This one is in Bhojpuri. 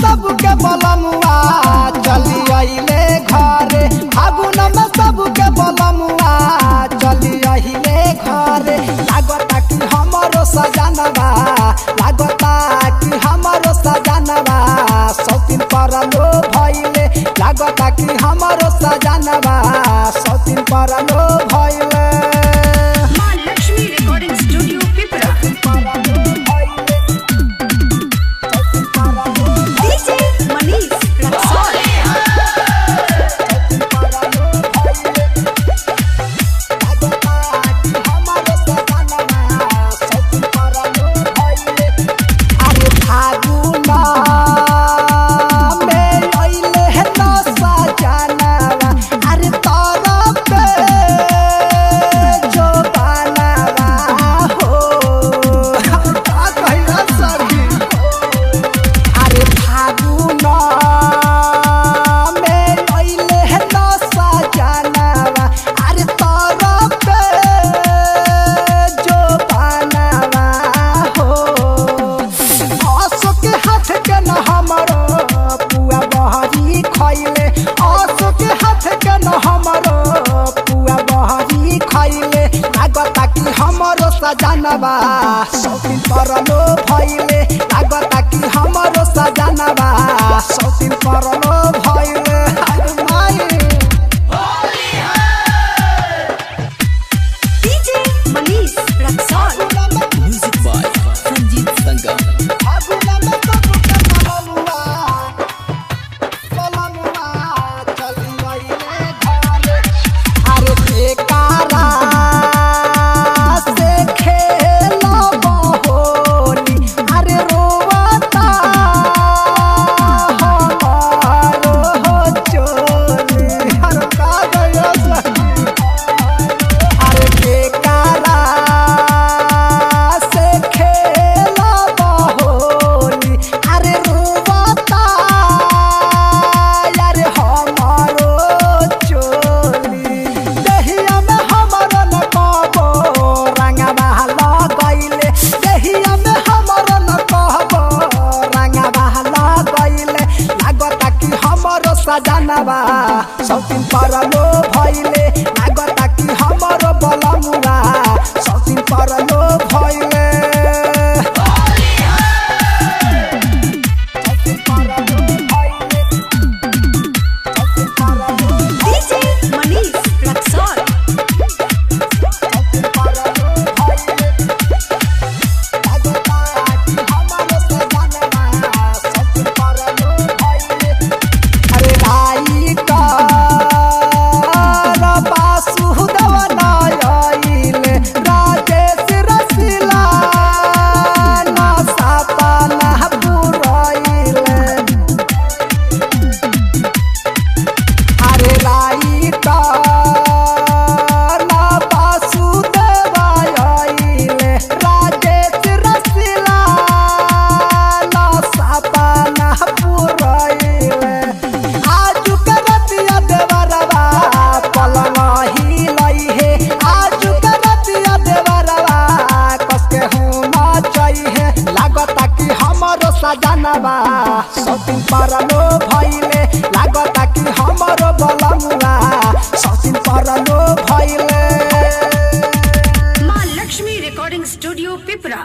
सबके बलमुआ चली आइले घरे, फागुन में सबके बलमुआ चली आइले घरे। लागता कि हमारो सजनवा, लागता कि हमारो सजनवा सौतीन परलो भइले, लागता कि हमारो सजनवा सौतीन परलो भइले। मां लक्ष्मी रिकॉर्डिंग स्टूडियो पिपरा। डीजे मनीष रक्सौल। अरे फागुन में अइले है न सजनवा, अरे तोरा पे जो बनवा हो का कहिला सखी। अरे फागुन में अइले है न सजनवा, अरे तोरा पे जो बनवा हो। आसो के हाथ के न हमरो पुआ बहरी खइले, आसो के हाथ के न हमरो पुआ बहरी खइले। लागता कि हमरो सजनवा सौतीन परलो भइले, लागता कि हमरो सजनवा सौतीन परलो भइले। अरे माई DJ Manish Raxaul. Music by Sanjeet Sangam. फागुन में सबके बलमुआ चली आइले घरे। अरे बेकारा से खेलब होली, अरे रोवता हमारो चोली। अरे का गयो सखी। अरे बेकारा से खेलब होली, अरे रोवता यार हमारो चोली। देहिया में हमारो न कहबो रंगवा लगैले, देहिया में हमारो न कहबो रंगवा लगैले। लागता कि हमारो सजनवा सौतीन परलो भइले, लागता कि हमारो बलमुआ सौतीन परलो भइले। सौतीन परलो भइले, सौतीन परलो डीजे मनीष रक्सौल। अरे राई का बासुदेव नायले, राजेश रसिला ना सपना पुरैले। अरे राई का बासुदेव आइले, राजेश रसिला ना सपना पुरैले। आजु के रतिया देवरवा पलंग हिलै हे, आजु के रतिया देवरवा कसके हुमा चाहिए। लागता कि हमरो सजनवा सौतीन परलो भइले, लागता कि हमरो बलमुआ सौतीन परलो भइले। मां लक्ष्मी रिकॉर्डिंग स्टूडियो पिपरा।